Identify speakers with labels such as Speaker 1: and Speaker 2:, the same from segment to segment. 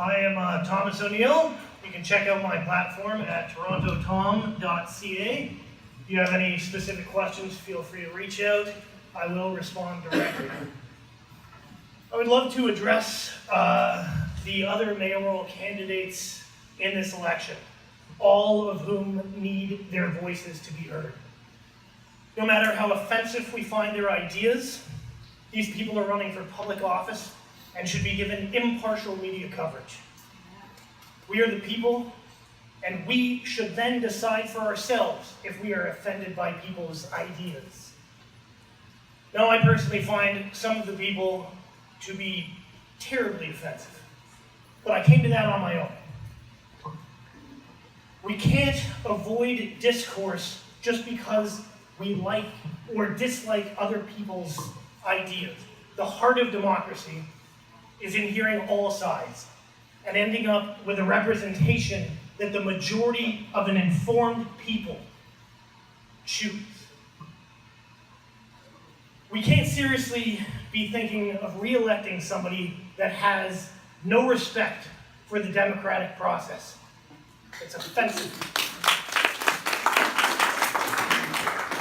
Speaker 1: I am Thomas O'Neill. You can check out my platform at torontotom.ca. If you have any specific questions, feel free to reach out. I will respond directly. I would love to address the other mayoral candidates in this election, all of whom need their voices to be heard. No matter how offensive we find their ideas, these people are running for public office and should be given impartial media coverage. We are the people, and we should then decide for ourselves if we are offended by people's ideas. Now, I personally find some of the people to be terribly offensive, but I came to that on my own. We can't avoid discourse just because we like or dislike other people's ideas. The heart of democracy is in hearing all sides and ending up with a representation that the majority of an informed people choose. We can't seriously be thinking of re-electing somebody that has no respect for the democratic process. It's offensive.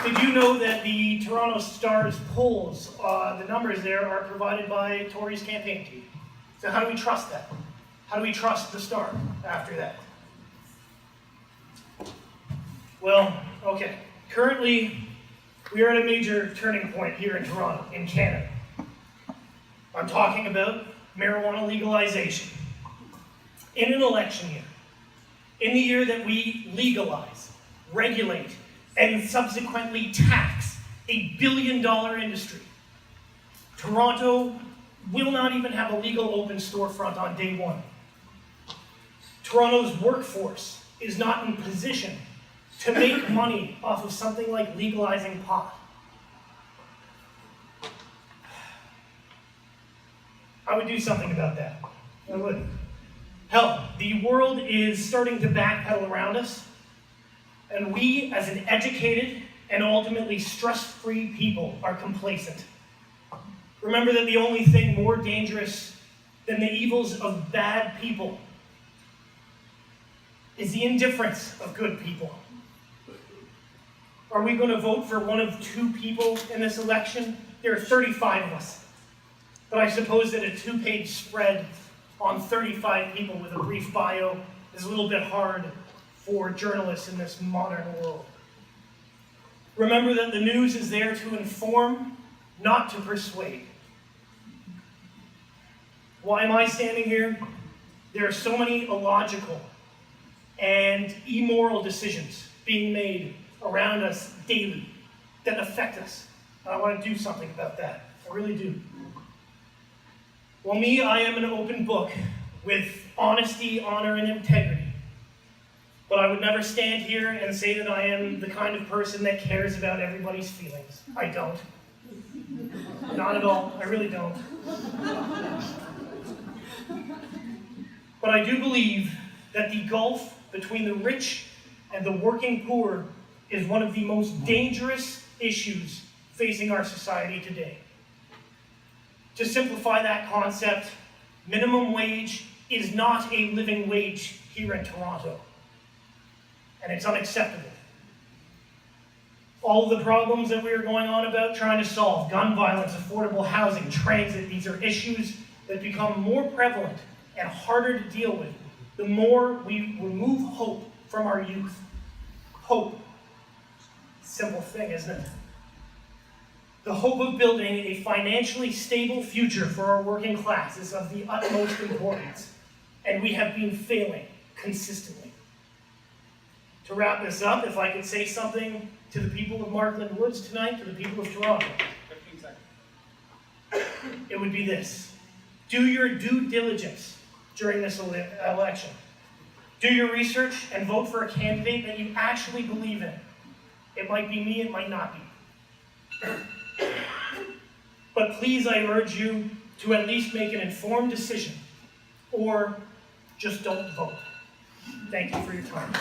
Speaker 1: Did you know that the Toronto Star's polls, the numbers there are provided by Tory's campaign team? So how do we trust that? How do we trust the Star after that? Well, okay. Currently, we are at a major turning point here in Toronto, in Canada. I'm talking about marijuana legalization. In an election year, in the year that we legalize, regulate, and subsequently tax a billion-dollar industry, Toronto will not even have a legal open storefront on day one. Toronto's workforce is not in position to make money off of something like legalizing pot. I would do something about that. I would. Hell, the world is starting to backpedal around us, and we, as an educated and ultimately stress-free people, are complacent. Remember that the only thing more dangerous than the evils of bad people is the indifference of good people. Are we going to vote for one of two people in this election? There are 35 of us. But I suppose that a 2-page spread on 35 people with a brief bio is a little bit hard for journalists in this modern world. Remember that the news is there to inform, not to persuade. Why am I standing here? There are so many illogical and immoral decisions being made around us daily that affect us. And I want to do something about that. I really do. Well, me, I am an open book with honesty, honor, and integrity. But I would never stand here and say that I am the kind of person that cares about everybody's feelings. I don't. Not at all. I really don't. But I do believe that the gulf between the rich and the working poor is one of the most dangerous issues facing our society today. To simplify that concept, minimum wage is not a living wage here in Toronto, and it's unacceptable. All of the problems that we are going on about trying to solve, gun violence, affordable housing, transit, these are issues that become more prevalent and harder to deal with the more we remove hope from our youth. Hope. Simple thing, isn't it? The hope of building a financially stable future for our working class is of the utmost importance, and we have been failing consistently. To wrap this up, if I could say something to the people of Markland Woods tonight, to the people of Toronto,
Speaker 2: 15 seconds.
Speaker 1: It would be this. Do your due diligence during this election. Do your research and vote for a candidate that you actually believe in. It might be me, it might not be. But please, I urge you to at least make an informed decision, or just don't vote. Thank you for your time.